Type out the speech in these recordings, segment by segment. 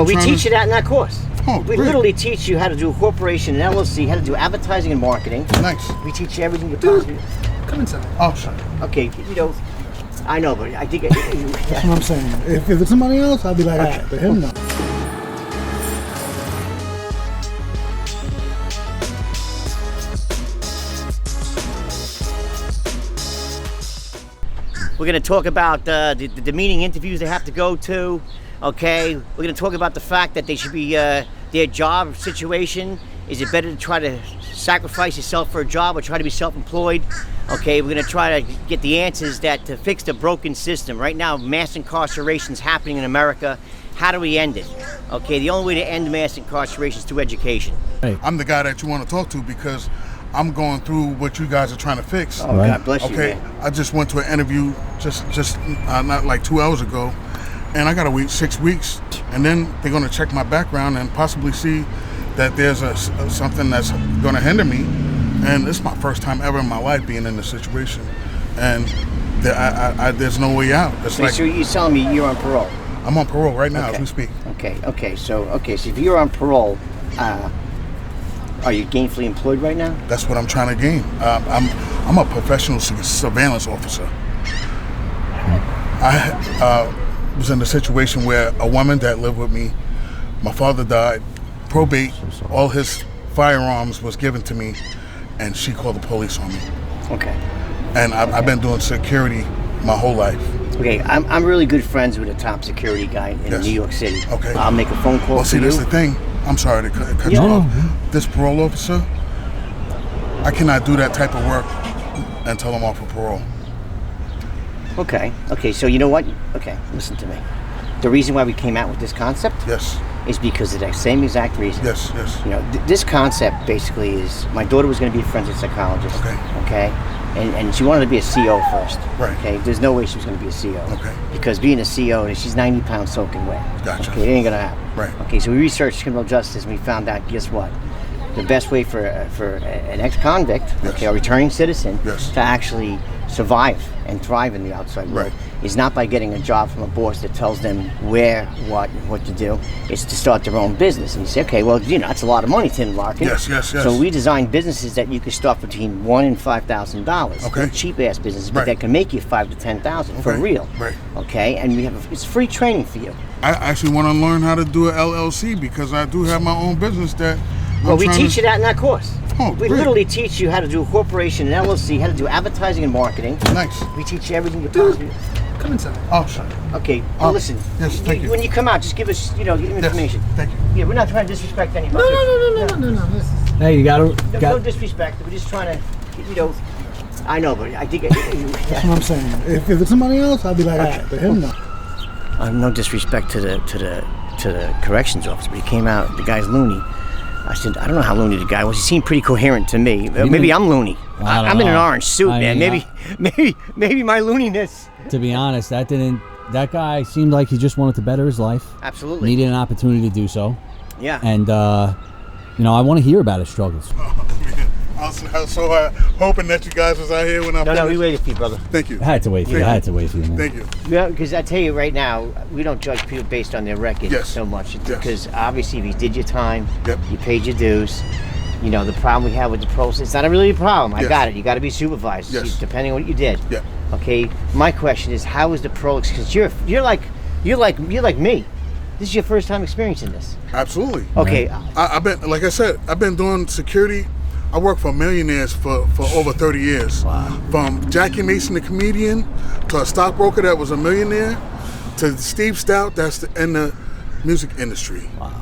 But we teach you that in that course. Oh, we great. literally teach you how to do a corporation, an LLC, how to do advertising and marketing. Nice. We teach you everything you possibly. Come inside. Oh, sure. Okay, I know, but I think. That's what I'm saying. If it's somebody else, I'll be like, okay. But him, no. We're going to talk about the demeaning interviews they have to go to. Okay, we're going to talk about the fact that they should be their job situation. Is it better to try to sacrifice yourself for a job or try to be self-employed? Okay, we're going to try to get the answers to fix the broken system. Right now, mass incarceration is happening in America. How do we end it? Okay, the only way to end mass incarceration is through education. Hey. I'm the guy that you want to talk to because I'm going through what you guys are trying to fix. Oh, right. God bless you, okay, man. I just went to an interview just not like 2 hours ago, and I got to wait 6 weeks, and then they're going to check my background and possibly see that there's something that's going to hinder me. And it's my first time ever in my life being in this situation, and there's no way out. It's Wait, like, so you're telling me you're on parole? I'm on parole right now okay. as we speak. Okay. So if you're on parole, are you gainfully employed right now? That's what I'm trying to gain. I'm a professional surveillance officer. I was in a situation where a woman that lived with me, my father died, probate, all his firearms was given to me, and she called the police on me. Okay. And I've been doing security my whole life. Okay, I'm really good friends with a top security guy in New York City. Okay. I'll make a phone call Well, see, for you. that's the thing. I'm sorry to cut you off. This parole officer, I cannot do that type of work until I'm off of parole. Okay, so you know what? Okay, listen to me. The reason why we came out with this concept is because of that same exact reason. Yes. You know, this concept basically is, my daughter was going to be a forensic psychologist. Okay? And she wanted to be a CO first. Right. Okay, there's no way she was going to be a CO. Okay. Because being a CO, she's 90 pounds soaking wet. Gotcha. Okay, it ain't going to happen. Right. Okay, so we researched criminal justice and we found out, guess what? The best way for an ex-convict, okay, a returning citizen, to actually survive and thrive in the outside world is not by getting a job from a boss that tells them where, what to do. It's to start their own business. And you say, okay, well, that's a lot of money, Tim Larkin. Yes. So we designed businesses that you could start between $1,000 and $5,000. Okay. Cheap-ass businesses, but that can make you $5,000 to $10,000 for real. Right. Okay, and it's free training for you. I actually want to learn how to do an LLC because I do have my own business that. Well, we teach you that in that course. Oh, we great. literally teach you how to do a corporation, an LLC, how to do advertising and marketing. Nice. We teach you everything you possibly. Come inside. Oh, sure. Okay. Well, listen. Yes, thank you. When you come out, just give us, information. Yes, thank you. Yeah, we're not trying to disrespect anybody. No. Hey, you gotta. No disrespect. We're just trying to, I know, but I think. That's what I'm saying. If it's somebody else, I'll be like, okay. But him, no. No disrespect to the corrections officer, but he came out. The guy's loony. I said, I don't know how loony the guy was. He seemed pretty coherent to me. Maybe I'm loony. I'm in an orange suit, man. Maybe my looniness. To be honest, that guy seemed like he just wanted to better his life. Absolutely. Needed an opportunity to do so. Yeah. And I want to hear about his struggles. I was so hoping that you guys was out here when I No, we waited for you, brother. Thank you. I had to wait for you. Man. Thank you. Yeah, because I tell you right now, we don't judge people based on their record so much. Because obviously, if you did your time, you paid your dues. The problem we have with the process, it's not really a problem. I got it. You got to be supervised, depending on what you did. Yeah. Okay. My question is, how is the parole? Because you're like me. This is your first time experiencing this. Absolutely. Okay. I've been, like I said, I've been doing security. I worked for millionaires for over 30 years. Wow. From Jackie Mason, the comedian, to a stockbroker that was a millionaire, to Steve Stout, that's in the music industry. Wow.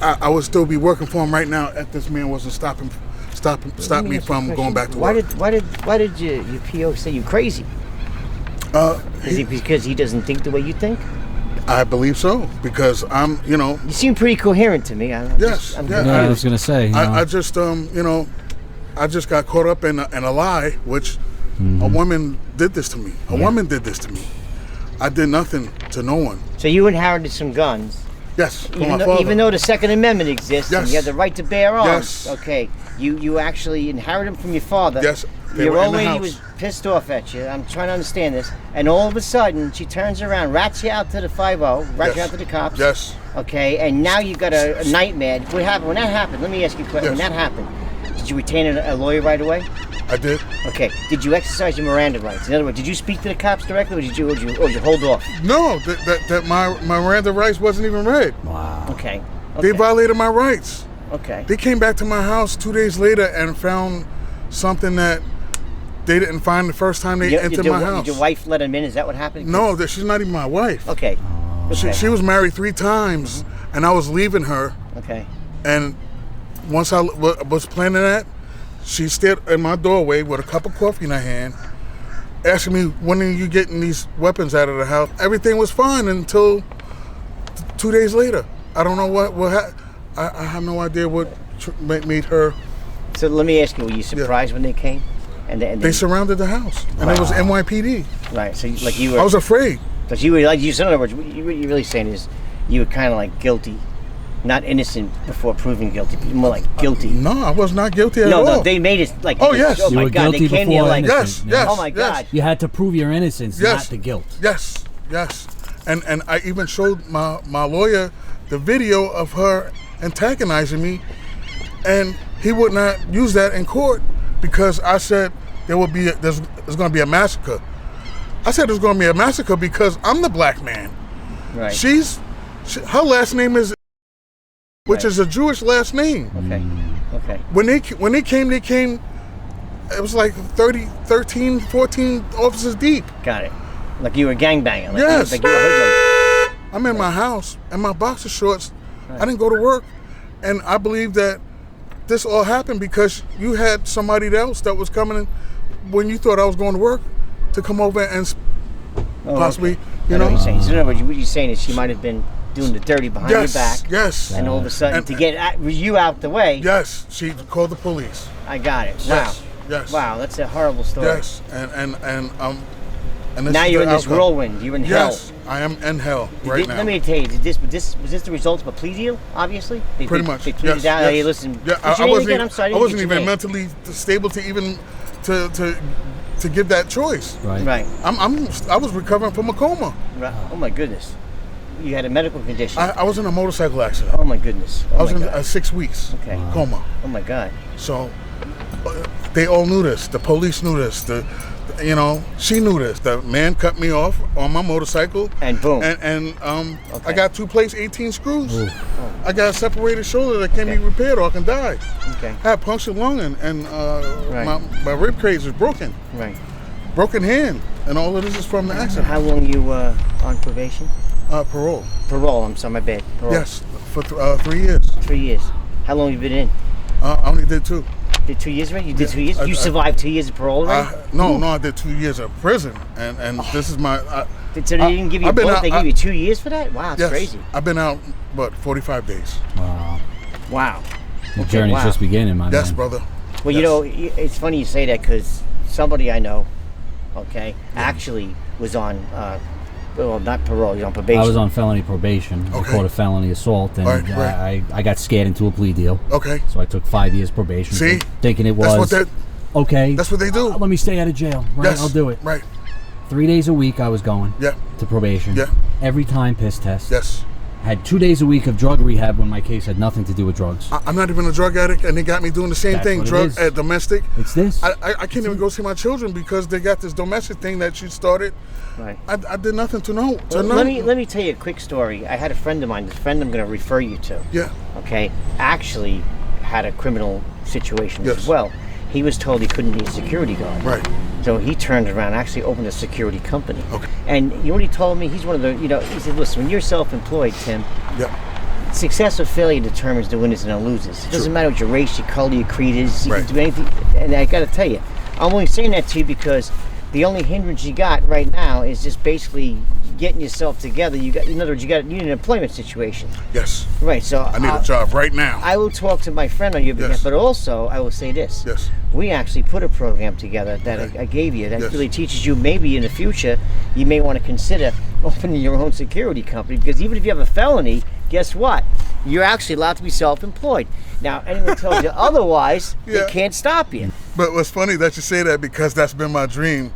I would still be working for him right now if this man wasn't stop me from going back to work. Why did your PO say you crazy? Is it because he doesn't think the way you think? I believe so, because You seem pretty coherent to me. I was gonna say. I just got caught up in a lie, which a woman did this to me. A woman did this to me. I did nothing to no one. So you inherited some guns Yes, for my father. Even though the Second Amendment exists and Yes. you have the right to bear arms, Yes. okay, you actually inherited them from your father. Yes, they Your were in old the lady house. was pissed off at you. I'm trying to understand this. And all of a sudden, she turns around, rats you out to the 5-0, rats you Yes. out to the cops. Yes. Okay, and now you've got a nightmare. What happened? When that happened, let me ask you a question. Yes. When that happened, did you retain a lawyer right away? I did. Okay. Did you exercise your Miranda rights? In other words, did you speak to the cops directly, or did you hold off? No, that my Miranda rights wasn't even read. Wow. Okay. They violated my rights. Okay. They came back to my house 2 days later and found something that they didn't find the first time they entered my house. Did your wife let him in? Is that what happened? No, that she's not even my wife. Okay. She was married 3 times, and I was leaving her. Okay. And once I was planning that, she stood in my doorway with a cup of coffee in her hand, asking me, when are you getting these weapons out of the house? Everything was fine until 2 days later. I don't know what happened. I have no idea what made her. So let me ask you: were you surprised when they came? And They surrounded the house, and it was NYPD. Right. So you were. I was afraid. But you were like you. So in other words, what you're really saying is you were kind of like guilty, not innocent before proven guilty, but more like guilty. No, I was not guilty at all. No, they made it like. Oh, yes. Oh You my were God! They guilty came to you before like. innocent. Yes, yes. Oh my yes. God! You had to prove your innocence, Yes. not the guilt. Yes, yes. And I even showed my lawyer the video of her antagonizing me, and he would not use that in court because I said there's going to be a massacre. I said there's going to be a massacre because I'm the black man. Right. Her last name is, which Right. is a Jewish last name. Okay. Okay. When they came. It was like 13, 14 officers deep. Got it. Like you were a gangbanger. Like Yes. You were a hoodlum. I'm in my house in my boxer shorts. I didn't go to work, and I believe that this all happened because you had somebody else that was coming in when you thought I was going to work to come over and possibly, I know what you're saying. So in other words, what you're saying is she might have been doing the dirty behind Yes, your back. yes. And all of a sudden, And- to get you out the way, Yes, she called the police. I got it. Yes, Wow. yes. Wow, that's a horrible story. Yes, and this Now is you're the in this outcome. whirlwind. You're in Yes, I am in hell right now. Let me tell you, was this the result of a plea deal? Obviously, Pretty much. They pleaded Yes, down. yes. Hey, listen. Yeah, what's your name again? I'm sorry, I wasn't didn't get even your mentally stable to even to give that choice. Right. name. Right. I was recovering from a coma. Right. Oh my goodness. You had a medical condition. I was in a motorcycle accident. Oh my goodness. Oh I was my in God. 6 weeks Okay. coma. Oh my God. So they all knew this. The police knew this. She knew this. The man cut me off on my motorcycle. And boom. And Okay. I got 2 plates, 18 screws. I got a separated shoulder that can't be repaired or I can die. Okay. I had punctured lung and Right. my rib cage is broken. Right. Broken hand. And all of this is from the accident. How long you on probation? Parole. Parole. I'm sorry, my bad. Parole. Yes, for 3 years. 3 years. How long you been in? I only did 2. Did 2 years already? You did 2 years? I- You survived 2 years of parole already? No, I did 2 years of prison, and this is my. So they didn't give you I've been both? out- They gave you 2 years for that? Wow, that's Yes, crazy. I've been out, 45 days. Wow. Wow. The journey's wow. just beginning, my Yes, man. brother. Well, you Yes. know, it's funny you say that because somebody I know, okay, actually was on, well, not parole, he's on probation. I was on felony probation. I Okay. caught a felony assault, and Right. I got scared into a plea deal. Okay. So I took 5 years probation. See? Thinking it That's was what okay. That's what they do. Let me stay out of jail. Right, Yes. I'll do it. Right. 3 days a week I was going Yeah. to probation. Yeah. Every time piss test. Yes. Had 2 days a week of drug rehab when my case had nothing to do with drugs. I'm not even a drug addict, and they got me doing the same That's thing. what it Drug is. domestic. It's this. I can't even go see my children because they got this domestic thing that you started. Right. I did nothing to know. Well, let me tell you a quick story. I had a friend of mine, the friend I'm going to refer you to, Yeah. okay, actually had a criminal situation Yes. as well. He was told he couldn't be a security guard. Right. So he turned around and actually opened a security company. Okay. And you know what he told me? He's one of the, he said, listen, when you're self-employed, Tim, Yeah. success or failure determines the winners and the losers. It doesn't matter what your race, your color, your creed is. You Right. can do anything. And I got to tell you, I'm only saying that to you because the only hindrance you got right now is just basically getting yourself together. In other words, you need an employment situation. Yes. Right. So I need a job right now. I will talk to my friend on your behalf, Yes. but also I will say this. Yes. We actually put a program together that Okay. I gave you that Yes. really teaches you maybe in the future you may want to consider opening your own security company because even if you have a felony, guess what? You're actually allowed to be self-employed. Now, anyone tells you otherwise, they Yeah. can't stop you. But what's funny that you say that, because that's been my dream.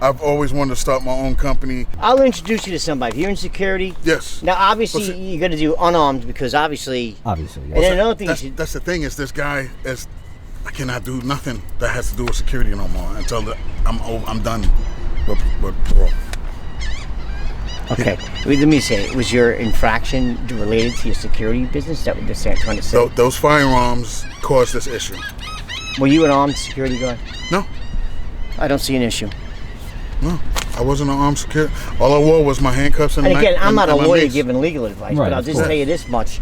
I've always wanted to start my own company. I'll introduce you to somebody. If you're in security, Yes. now obviously What's it- you're going to do unarmed because obviously. Obviously, And yes. then another thing you should, That's the thing, is this guy is, I cannot do nothing that has to do with security no more until I'm done with parole. okay. Let me say, was your infraction related to your security business? Is that what they're trying to say? So those firearms caused this issue. Were you an armed security guard? No, I don't see an issue. no, I wasn't an armed security. All I wore was my handcuffs and And again, I'm not a my lawyer mace. giving legal advice, Right, but I'll of just course. tell you this much.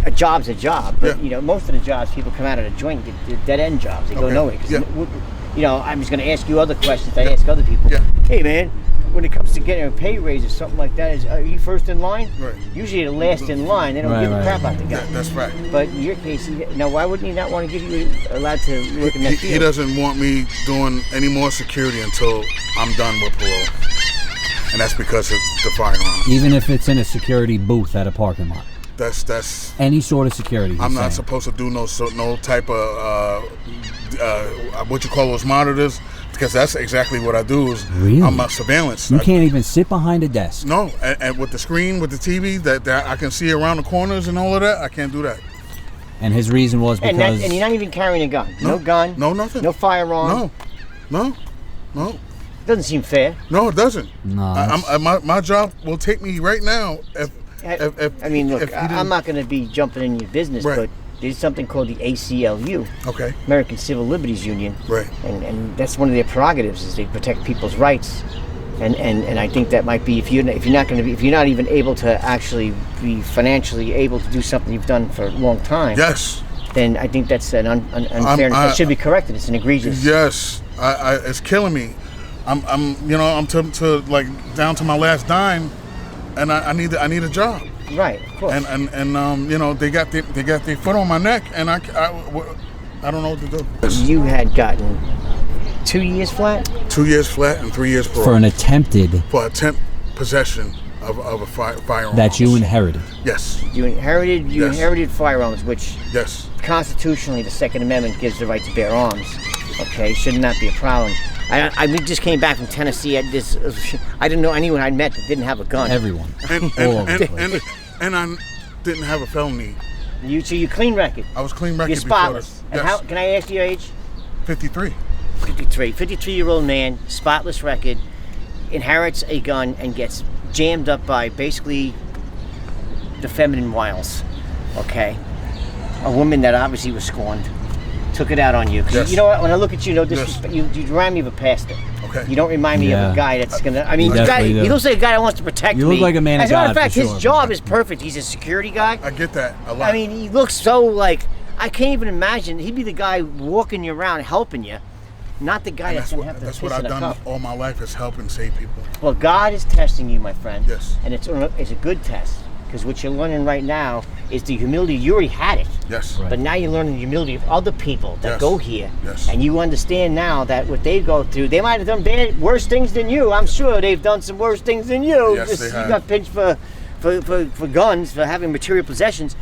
A job's a job, but Yeah. you know, most of the jobs people come out of the joint get dead end jobs. They go Okay. nowhere. 'Cause, Yeah. you know, I'm just going to ask you other questions I ask other people. Yeah. Hey, man, when it comes to getting a pay raise or something like that, are you first in line? Right. Usually the last in line. They don't Right, give a right. crap about the guy. That's right. But in your case, now why wouldn't he not want to give you allowed to work in that field? He doesn't want me doing any more security until I'm done with parole. And that's because of the firearms. Even if it's in a security booth at a parking lot. That's Any sort of security. he's I'm not saying. supposed to do no type of what you call those monitors, because that's exactly what I do. Is Really? I'm a surveillance. You can't even sit behind a desk. No, and with the screen, with the TV that I can see around the corners and all of that, I can't do that. And his reason was and, because and you're not even carrying a gun. No gun. No, nothing. No firearm. No, Doesn't seem fair. no, it doesn't. No, that's- My job will take me right now. I mean, look, if you I'm didn't- not going to be jumping in your business, Right. but there's something called the ACLU, Okay, American Civil Liberties Union, right. and that's one of their prerogatives is they protect people's rights, and I think that might be if you're not even able to actually be financially able to do something you've done for a long time, Yes, then I think that's an unfairness that should be corrected. It's an egregious. yes. It's killing me. I'm to like down to my last dime, and I need a job. Right, of course. And they got their foot on my neck, and I don't know what to do. You had gotten 2 years flat. 2 years flat and 3 years parole for an attempted for attempt possession of a firearm that you inherited. Yes, You inherited Yes. firearms, which yes. constitutionally the Second Amendment gives the right to bear arms. Okay, should not be a problem. We just came back from Tennessee. I didn't know anyone I'd met that didn't have a gun. Everyone. And All over the place. and I didn't have a felony. So you clean record. I was clean record You're before spotless. this. And Yes. how can I ask your age? 53. 53. 53-year-old man, spotless record, inherits a gun and gets jammed up by basically the feminine wiles. Okay, a woman that obviously was scorned. Took it out on you. 'Cause Yes. you know what? When I look at you, no Yes. disrespect, you remind me of a pastor. Okay. You don't remind me of Yeah. a guy that's gonna. I mean, You the guy, definitely do. he looks like a guy that wants to protect me. You look like a man of As a matter of God, fact, for his sure. job is perfect. He's a security guy. I get that a lot. I mean, he looks so like I can't even imagine. He'd be the guy walking you around, helping you, not the guy And that's gonna have to that's piss what in I've a done cup. all my life, is help and save people. Well, God is testing you, my friend. Yes. And it's a good test because what you're learning right now is the humility. You already had it. Yes. Right. But now you're learning the humility of other people that Yes. go here. Yes. And you understand now that what they go through, they might have done worse things than you. I'm sure they've done some worse things than you. Yes, they have. You got pinched for guns, for having material possessions.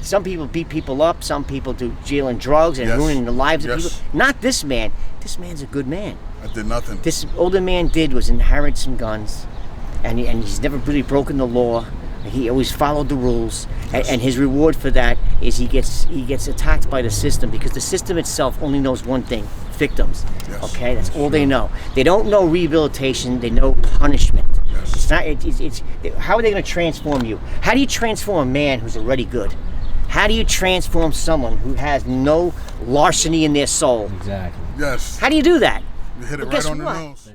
Some people beat people up. Some people do jail and drugs and Yes. ruining the lives of Yes. people. Not this man. This man's a good man. I did nothing. This older man did was inherit some guns, and he's never really broken the law. He always followed the rules, and his reward for that is he gets attacked by the system because the system itself only knows one thing: victims. Yes. Okay, that's all they know. They don't know rehabilitation. They know punishment. Yes. It's not. It's how are they going to transform you? How do you transform a man who's already good? How do you transform someone who has no larceny in their soul? Exactly. Yes. How do you do that? You hit it Well, right guess on the what? nose.